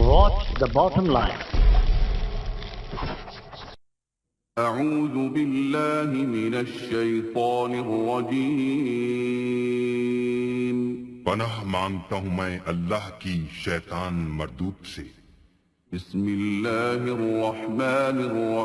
Watch the bottom line. أعوذ بالله من الشیطان الرجیم پناہ مانگتا ہوں میں اللہ کی شیطان مردود سے۔ بسم اللہ الرحمن الرحیم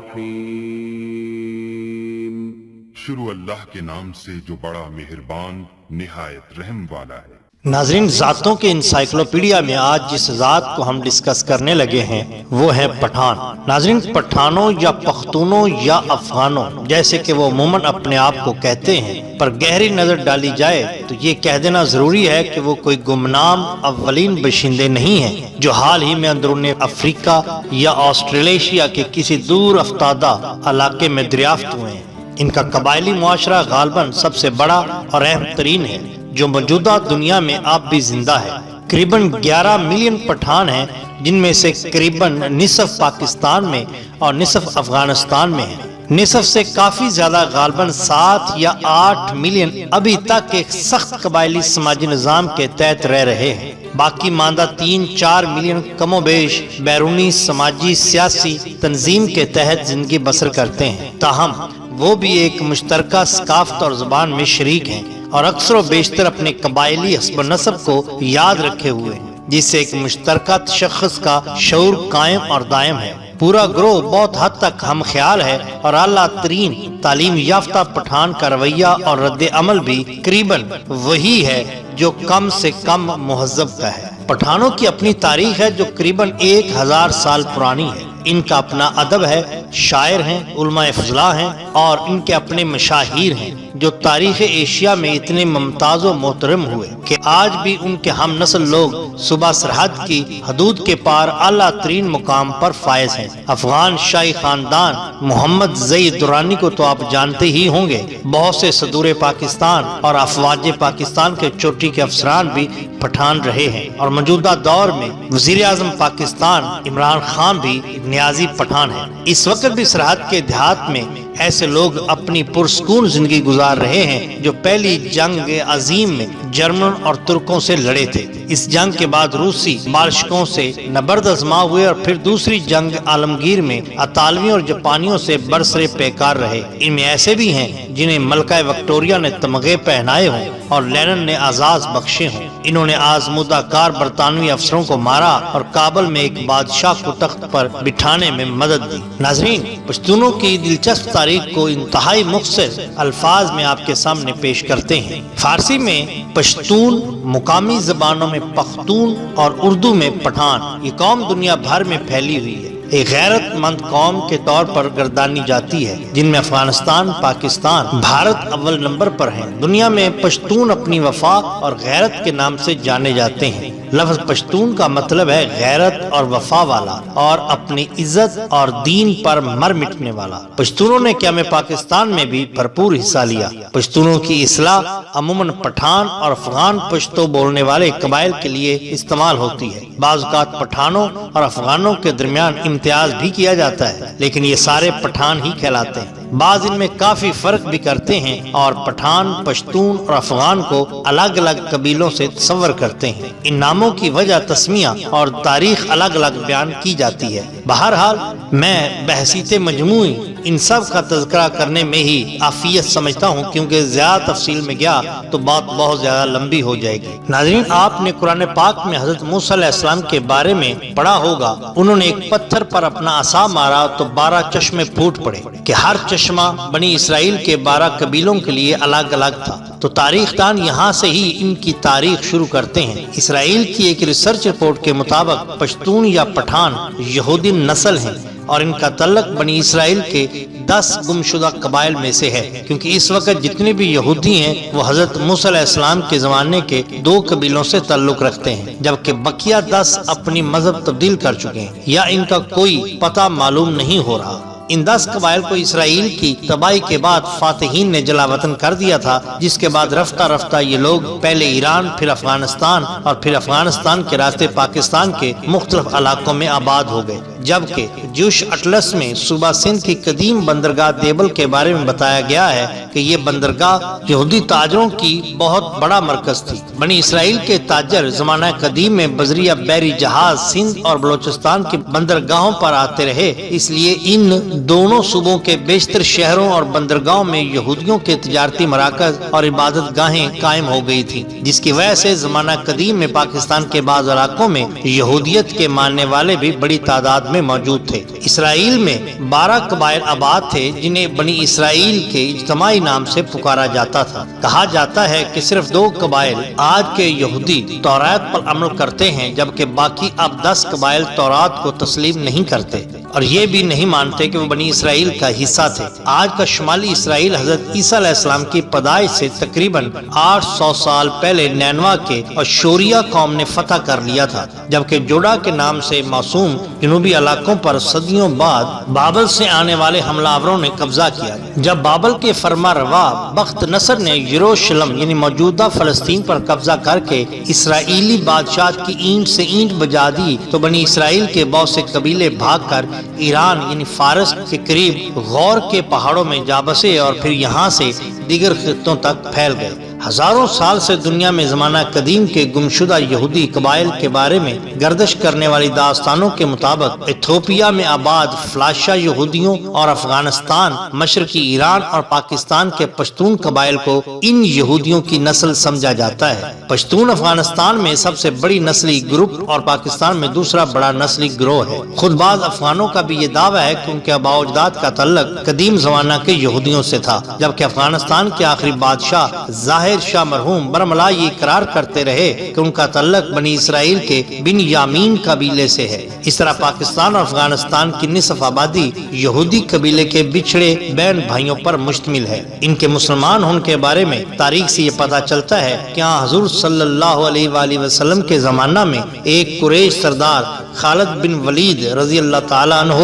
شروع اللہ کے نام سے جو بڑا مہربان نہایت رحم والا ہے۔ ناظرین، ذاتوں کے انسائیکلوپیڈیا میں آج جس ذات کو ہم ڈسکس کرنے لگے ہیں وہ ہے پٹھان۔ ناظرین، پٹھانوں یا پختونوں یا افغانوں جیسے کہ وہ عموماً اپنے آپ کو کہتے ہیں، پر گہری نظر ڈالی جائے تو یہ کہہ دینا ضروری ہے کہ وہ کوئی گمنام اولین باشندے نہیں ہیں جو حال ہی میں اندرون افریقہ یا آسٹریلیشیا کے کسی دور افتادہ علاقے میں دریافت ہوئے ہیں۔ ان کا قبائلی معاشرہ غالباً سب سے بڑا اور اہم ترین ہے جو موجودہ دنیا میں اب بھی زندہ ہے۔ قریباً 11 ملین پٹھان ہیں، جن میں سے قریباً نصف پاکستان میں اور نصف افغانستان میں ہیں۔ نصف سے کافی زیادہ غالباً 7 یا 8 ملین ابھی تک ایک سخت قبائلی سماجی نظام کے تحت رہ رہے ہیں۔ باقی ماندہ 3-4 ملین کم و بیش بیرونی سماجی سیاسی تنظیم کے تحت زندگی بسر کرتے ہیں، تاہم وہ بھی ایک مشترکہ ثقافت اور زبان میں شریک ہیں اور اکثر و بیشتر اپنے قبائلی حسب و نسب کو یاد رکھے ہوئے ہیں، جس سے ایک مشترکہ تشخص کا شعور قائم اور دائم ہے۔ پورا گروہ بہت حد تک ہم خیال ہے اور اعلیٰ ترین تعلیم یافتہ پٹھان کا رویہ اور رد عمل بھی قریباً وہی ہے جو کم سے کم مہذب کا ہے۔ پٹھانوں کی اپنی تاریخ ہے جو قریباً 1000 سال پرانی ہے۔ ان کا اپنا ادب ہے، شاعر ہیں، علماء فضلاء ہیں اور ان کے اپنے مشاہیر ہیں جو تاریخ ایشیا میں اتنے ممتاز و محترم ہوئے کہ آج بھی ان کے ہم نسل لوگ صوبہ سرحد کی حدود کے پار اعلیٰ ترین مقام پر فائز ہیں۔ افغان شاہی خاندان محمد زئی درانی کو تو آپ جانتے ہی ہوں گے۔ بہت سے صدور پاکستان اور افواج پاکستان کے چوٹی کے افسران بھی پٹھان رہے ہیں اور موجودہ دور میں وزیر اعظم پاکستان عمران خان بھی نیازی پٹھان ہیں۔ اس وقت بھی سرحد کے دیہات میں ایسے لوگ اپنی پرسکون زندگی گزار رہے ہیں جو پہلی جنگ عظیم میں جرمن اور ترکوں سے لڑے تھے۔ اس جنگ کے بعد روسی بالشکوں سے نبرد آزما ہوئے اور پھر دوسری جنگ عالمگیر میں اطالویوں اور جاپانیوں سے برسر پیکار رہے۔ ان میں ایسے بھی ہیں جنہیں ملکہ وکٹوریہ نے تمغے پہنائے ہوں اور لینن نے اعزاز بخشے ہوں۔ انہوں نے آزمودہ کار برطانوی افسروں کو مارا اور کابل میں ایک بادشاہ کو تخت پر بٹھانے میں مدد دی۔ ناظرین، پشتونوں کی دلچسپ تاریخ کو انتہائی مختصر الفاظ میں آپ کے سامنے پیش کرتے ہیں۔ فارسی میں پشتون، مقامی زبانوں میں پختون اور اردو میں پٹھان، یہ قوم دنیا بھر میں پھیلی ہوئی ہے۔ ایک غیرت مند قوم کے طور پر گردانی جاتی ہے، جن میں افغانستان، پاکستان، بھارت اول نمبر پر ہیں۔ دنیا میں پشتون اپنی وفا اور غیرت کے نام سے جانے جاتے ہیں۔ لفظ پشتون کا مطلب ہے غیرت اور وفا والا اور اپنی عزت اور دین پر مر مٹنے والا۔ پشتونوں نے قیام پاکستان میں بھی بھرپور حصہ لیا۔ پشتونوں کی اصطلاح عموماً پٹھان اور افغان پشتو بولنے والے قبائل کے لیے استعمال ہوتی ہے۔ بعض اوقات پٹھانوں اور افغانوں کے درمیان امتیاز بھی کیا جاتا ہے، لیکن یہ سارے پٹھان ہی کہلاتے ہیں۔ بعض ان میں کافی فرق بھی کرتے ہیں اور پٹھان، پشتون اور افغان کو الگ الگ قبیلوں سے تصور کرتے ہیں۔ ان ناموں کی وجہ تسمیہ اور تاریخ الگ الگ بیان کی جاتی ہے۔ بہرحال میں بحثیت مجموعی ان سب کا تذکرہ کرنے میں ہی عافیت سمجھتا ہوں، کیونکہ زیادہ تفصیل میں گیا تو بات بہت زیادہ لمبی ہو جائے گی۔ ناظرین، آپ نے قرآن پاک میں حضرت موسیٰ علیہ السلام کے بارے میں پڑھا ہوگا، انہوں نے ایک پتھر پر اپنا عصا مارا تو 12 چشمے پھوٹ پڑے کہ ہر چشمہ بنی اسرائیل کے 12 قبیلوں کے لیے الگ الگ تھا۔ تو تاریخ دان یہاں سے ہی ان کی تاریخ شروع کرتے ہیں۔ اسرائیل کی ایک ریسرچ رپورٹ کے مطابق پشتون یا پٹھان یہودی نسل ہیں اور ان کا تعلق بنی اسرائیل کے 10 گمشدہ قبائل میں سے ہے، کیونکہ اس وقت جتنے بھی یہودی ہیں وہ حضرت موسیٰ علیہ السلام کے زمانے کے 2 قبیلوں سے تعلق رکھتے ہیں، جبکہ بقیہ 10 اپنی مذہب تبدیل کر چکے ہیں یا ان کا کوئی پتہ معلوم نہیں ہو رہا۔ ان 10 قبائل کو اسرائیل کی تباہی کے بعد فاتحین نے جلا وطن کر دیا تھا، جس کے بعد رفتہ رفتہ یہ لوگ پہلے ایران، پھر افغانستان اور پھر افغانستان کے راستے پاکستان کے مختلف علاقوں میں آباد ہو گئے۔ جبکہ جوش اٹلس میں صوبہ سندھ کی قدیم بندرگاہ دیبل کے بارے میں بتایا گیا ہے کہ یہ بندرگاہ یہودی تاجروں کی بہت بڑا مرکز تھی۔ بنی اسرائیل کے تاجر زمانہ قدیم میں بذریعہ بحری جہاز سندھ اور بلوچستان کی بندرگاہوں پر آتے رہے، اس لیے ان دونوں صوبوں کے بیشتر شہروں اور بندرگاہوں میں یہودیوں کے تجارتی مراکز اور عبادت گاہیں قائم ہو گئی تھی، جس کی وجہ سے زمانہ قدیم میں پاکستان کے بعض علاقوں میں یہودیت کے ماننے والے بھی بڑی تعداد میں موجود تھے۔ اسرائیل میں 12 قبائل آباد تھے جنہیں بنی اسرائیل کے اجتماعی نام سے پکارا جاتا تھا۔ کہا جاتا ہے کہ صرف 2 قبائل آج کے یہودی تورات پر عمل کرتے ہیں، جبکہ باقی اب 10 قبائل تورات کو تسلیم نہیں کرتے اور یہ بھی نہیں مانتے کہ وہ بنی اسرائیل کا حصہ تھے۔ آج کا شمالی اسرائیل حضرت عیسیٰ علیہ السلام کی پیدائش سے تقریباً 800 سال پہلے نینوا کے اشوریہ قوم نے فتح کر لیا تھا، جبکہ جوڈا کے نام سے موسوم جنوبی علاقوں پر صدیوں بعد بابل سے آنے والے حملہ آوروں نے قبضہ کیا۔ جب بابل کے فرما روا بخت نصر نے یروشلم یعنی موجودہ فلسطین پر قبضہ کر کے اسرائیلی بادشاہ کی اینٹ سے اینٹ بجا دی تو بنی اسرائیل کے بہت سے قبیلے بھاگ کر ایران یعنی فارس کے قریب غور کے پہاڑوں میں جا بسے اور پھر یہاں سے دیگر خطوں تک پھیل گئے۔ ہزاروں سال سے دنیا میں زمانہ قدیم کے گمشدہ یہودی قبائل کے بارے میں گردش کرنے والی داستانوں کے مطابق ایتھوپیا میں آباد فلاشا یہودیوں اور افغانستان، مشرقی ایران اور پاکستان کے پشتون قبائل کو ان یہودیوں کی نسل سمجھا جاتا ہے۔ پشتون افغانستان میں سب سے بڑی نسلی گروپ اور پاکستان میں دوسرا بڑا نسلی گروہ ہے۔ خود بعض افغانوں کا بھی یہ دعویٰ ہے کہ ان کے آباء و اجداد کا تعلق قدیم زمانہ کے یہودیوں سے تھا، جبکہ افغانستان کے آخری بادشاہ ظاہر شاہ مرحوم برملا یہ اقرار کرتے رہے کہ ان کا تعلق بنی اسرائیل کے بن یامین قبیلے سے ہے۔ اس طرح پاکستان اور افغانستان کی نصف آبادی یہودی قبیلے کے بچھڑے بہن بھائیوں پر مشتمل ہے۔ ان کے مسلمان ہونے کے بارے میں تاریخ سے یہ پتہ چلتا ہے کہ حضور صلی اللہ علیہ وآلہ وسلم کے زمانہ میں ایک قریش سردار خالد بن ولید رضی اللہ تعالیٰ عنہ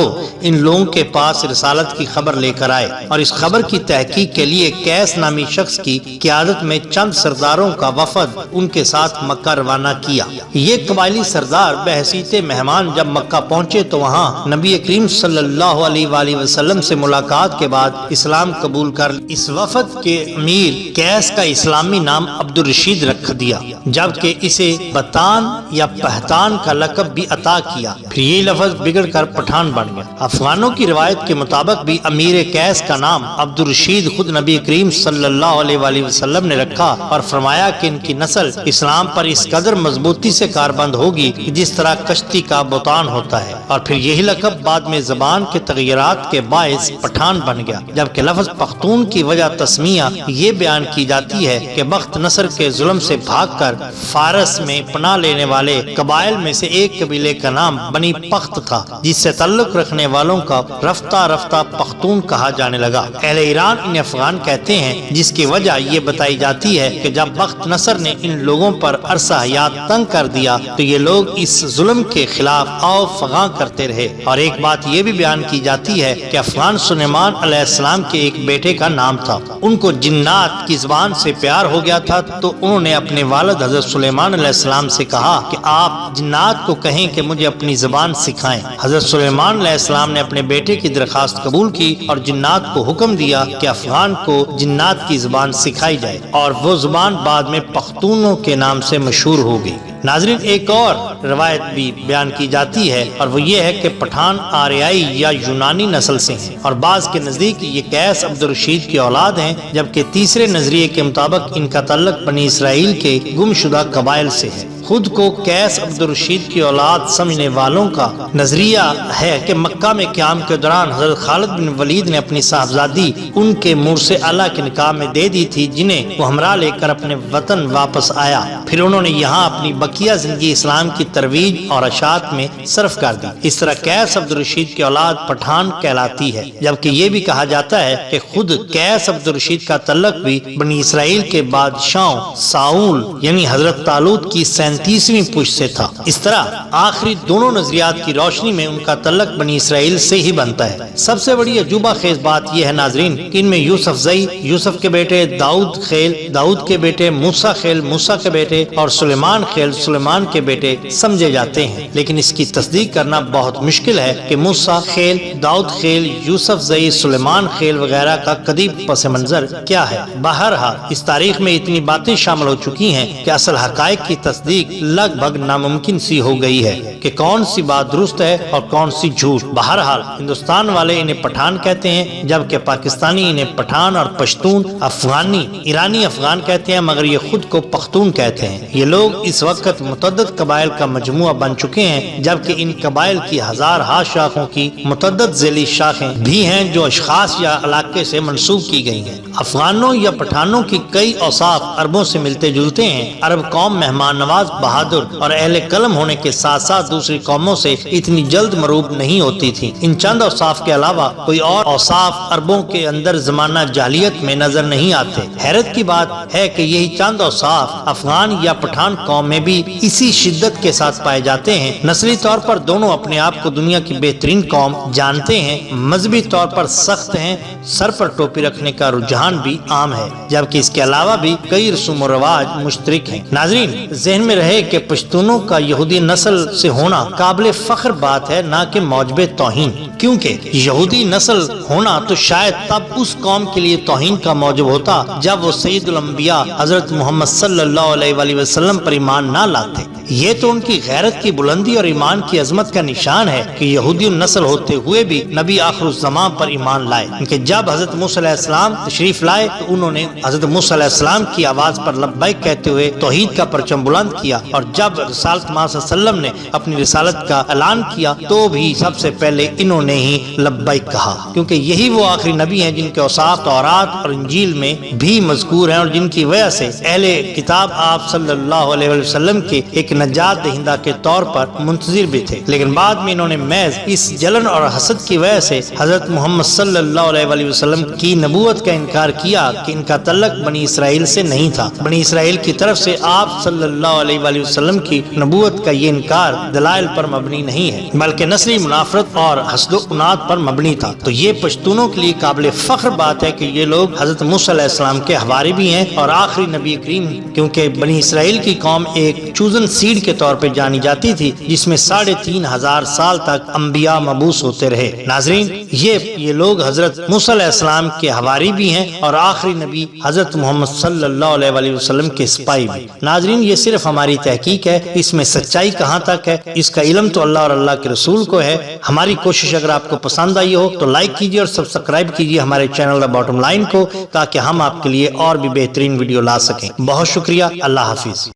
ان لوگوں کے پاس رسالت کی خبر لے کر آئے اور اس خبر کی تحقیق کے لیے قیس نامی شخص کی قیادت میں چند سرداروں کا وفد ان کے ساتھ مکہ روانہ کیا۔ یہ قبائلی سردار بحیثیت مہمان جب مکہ پہنچے تو وہاں نبی کریم صلی اللہ علیہ وآلہ وسلم سے ملاقات کے بعد اسلام قبول کر اس وفد کے امیر قیس کا اسلامی نام عبد الرشید رکھ دیا، جبکہ اسے بطان یا پہتان کا لقب بھی عطا کیا۔ پھر یہ لفظ بگڑ کر پٹھان بن گیا۔ افغانوں کی روایت کے مطابق بھی امیر قیس کا نام عبد الرشید خود نبی کریم صلی اللہ علیہ وآلہ وسلم نے رکھا اور فرمایا کہ ان کی نسل اسلام پر اس قدر مضبوطی سے کاربند ہوگی جس طرح کشتی کا بطان ہوتا ہے، اور پھر یہی لقب بعد میں زبان کے تغیرات کے باعث پٹھان بن گیا۔ جبکہ لفظ پختون کی وجہ تسمیہ یہ بیان کی جاتی ہے کہ بخت نصر کے ظلم سے بھاگ کر فارس میں پناہ لینے والے قبائل میں سے ایک قبیلے کا نام بنی پخت تھا، جس سے تعلق رکھنے والوں کا رفتہ رفتہ پختون کہا جانے لگا۔ اہل ایران انہیں افغان کہتے ہیں، جس کی وجہ یہ بتائی جاتی ہے کہ جب بخت نصر نے ان لوگوں پر عرصہ حیات تنگ کر دیا تو یہ لوگ اس ظلم کے خلاف آؤ فغاں کرتے رہے۔ اور ایک بات یہ بھی بیان کی جاتی ہے کہ افغان سلیمان علیہ السلام کے ایک بیٹے کا نام تھا، ان کو جنات کی زبان سے پیار ہو گیا تھا تو انہوں نے اپنے والد حضرت سلیمان علیہ السلام سے کہا کہ آپ جنات کو کہیں کہ مجھے اپنی زبان سکھائیں۔ حضرت سلیمان علیہ السلام نے اپنے بیٹے کی درخواست قبول کی اور جنات کو حکم دیا کہ افغان کو جنات کی زبان سکھائی جائے، اور وہ زبان بعد میں پختونوں کے نام سے مشہور ہو گئی۔ ناظرین، ایک اور روایت بھی بیان کی جاتی ہے اور وہ یہ ہے کہ پٹھان آریائی یا یونانی نسل سے ہیں، اور بعض کے نزدیک یہ قیس عبد الرشید کی اولاد ہیں، جبکہ تیسرے نظریے کے مطابق ان کا تعلق بنی اسرائیل کے گمشدہ قبائل سے ہے۔ خود کو قیس عبد الرشید کی اولاد سمجھنے والوں کا نظریہ ہے کہ مکہ میں قیام کے دوران حضرت خالد بن ولید نے اپنی صاحبزادی ان کے مرث اعلیٰ کے نکاح میں دے دی تھی، جنہیں وہ ہمراہ لے کر اپنے وطن واپس آیا۔ پھر انہوں نے یہاں اپنی بقیہ زندگی اسلام کی ترویج اور اشاعت میں صرف کر دی۔ اس طرح قیس عبد الرشید کی اولاد پٹھان کہلاتی ہے، جبکہ یہ بھی کہا جاتا ہے کہ خود قیس عبد الرشید کا تعلق بھی بنی اسرائیل کے بادشاہوں ساؤل یعنی حضرت طالوت کی 37ویں پشت سے تھا۔ اس طرح آخری دونوں نظریات کی روشنی میں ان کا تعلق بنی اسرائیل سے ہی بنتا ہے۔ سب سے بڑی عجوبہ خیز بات یہ ہے ناظرین کہ ان میں یوسف زئی، یوسف کے بیٹے داؤد خیل، داؤد کے بیٹے موسیٰ خیل، موسیٰ کے بیٹے اور سلیمان خیل، سلیمان کے بیٹے سمجھے جاتے ہیں، لیکن اس کی تصدیق کرنا بہت مشکل ہے کہ موسیٰ خیل، داؤد خیل، یوسف زئی، سلیمان خیل وغیرہ کا قدیم پس منظر کیا ہے۔ بہرحال اس تاریخ میں اتنی باتیں شامل ہو چکی ہیں کہ اصل حقائق کی تصدیق لگ بھگ ناممکن سی ہو گئی ہے کہ کون سی بات درست ہے اور کون سی جھوٹ۔ بہرحال ہندوستان والے انہیں پٹھان کہتے ہیں، جبکہ پاکستانی انہیں پٹھان اور پشتون، افغانی ایرانی افغان کہتے ہیں، مگر یہ خود کو پختون کہتے ہیں۔ یہ لوگ اس وقت متعدد قبائل کا مجموعہ بن چکے ہیں، جبکہ ان قبائل کی ہزارہا شاخوں کی متعدد ذیلی شاخیں بھی ہیں جو اشخاص یا علاقے سے منسوب کی گئی ہیں۔ افغانوں یا پٹھانوں کی کئی اوصاف عربوں سے ملتے جلتے ہیں۔ عرب قوم مہمان نواز، بہادر اور اہل قلم ہونے کے ساتھ ساتھ دوسری قوموں سے اتنی جلد مروب نہیں ہوتی تھی۔ ان چند اوصاف کے علاوہ کوئی اور اوصاف عربوں کے اندر زمانہ جاہلیت میں نظر نہیں آتے۔ حیرت کی بات ہے کہ یہی چند اوصاف افغان یا پٹھان قوم میں بھی اسی شدت کے ساتھ پائے جاتے ہیں۔ نسلی طور پر دونوں اپنے آپ کو دنیا کی بہترین قوم جانتے ہیں، مذہبی طور پر سخت ہیں، سر پر ٹوپی رکھنے کا رجحان بھی عام ہے، جبکہ اس کے علاوہ بھی کئی رسوم و رواج مشترک ہیں۔ ناظرین ذہن میں رہے کہ پشتونوں کا یہودی نسل سے ہونا قابل فخر بات ہے، نہ کہ موجب توہین، کیونکہ یہودی نسل ہونا تو شاید تب اس قوم کے لیے توہین کا موجب ہوتا جب وہ سید الانبیاء حضرت محمد صلی اللہ علیہ وآلہ وسلم پر ایمان نہ لاتے۔ یہ تو ان کی غیرت کی بلندی اور ایمان کی عظمت کا نشان ہے کہ یہودی نسل ہوتے ہوئے بھی نبی آخر الزمان پر ایمان لائے، کیونکہ جب حضرت موسیٰ علیہ السلام تشریف لائے تو انہوں نے حضرت موسیٰ علیہ السلام کی آواز پر لبیک کہتے ہوئے توحید کا پرچم بلند کیا، اور جب رسالت محمد صلی اللہ علیہ وسلم نے اپنی رسالت کا اعلان کیا تو بھی سب سے پہلے انہوں نے ہی لبیک کہا، کیونکہ یہی وہ آخری نبی ہیں جن کے اوصاف تورات اور انجیل میں بھی مذکور ہیں اور جن کی وجہ سے اہل کتاب آپ صلی اللہ علیہ وسلم کے ایک نجات دہندہ کے طور پر منتظر بھی تھے، لیکن بعد میں انہوں نے محض اس جلن اور حسد کی وجہ سے حضرت محمد صلی اللہ علیہ وآلہ وسلم کی نبوت کا انکار کیا کہ ان کا تعلق بنی اسرائیل سے نہیں تھا۔ بنی اسرائیل کی طرف سے آپ صلی اللہ علیہ وآلہ وسلم کی نبوت کا یہ انکار دلائل پر مبنی نہیں ہے، بلکہ نسلی منافرت اور حسد و عناد پر مبنی تھا۔ تو یہ پشتونوں کے لیے قابل فخر بات ہے کہ یہ لوگ حضرت موسیٰ علیہ السلام کے حواری بھی ہیں اور آخری نبی کریم، کیونکہ بنی اسرائیل کی قوم ایک چوزن سیڈ کے طور پہ جانی جاتی تھی جس میں 3500 سال تک انبیاء مبعوث ہوتے رہے۔ ناظرین یہ لوگ حضرت موسیٰ علیہ السلام کے حواری بھی ہیں اور آخری نبی حضرت محمد صلی اللہ علیہ وآلہ وسلم کے سپاہی بھی۔ ناظرین یہ صرف ہماری تحقیق ہے، اس میں سچائی کہاں تک ہے اس کا علم تو اللہ اور اللہ کے رسول کو ہے۔ ہماری کوشش اگر آپ کو پسند آئی ہو تو لائک کیجیے اور سبسکرائب کیجیے ہمارے چینل دا باٹم لائن کو، تاکہ ہم آپ کے لیے اور بھی بہترین ویڈیو لا سکیں۔ بہت شکریہ، اللہ حافظ۔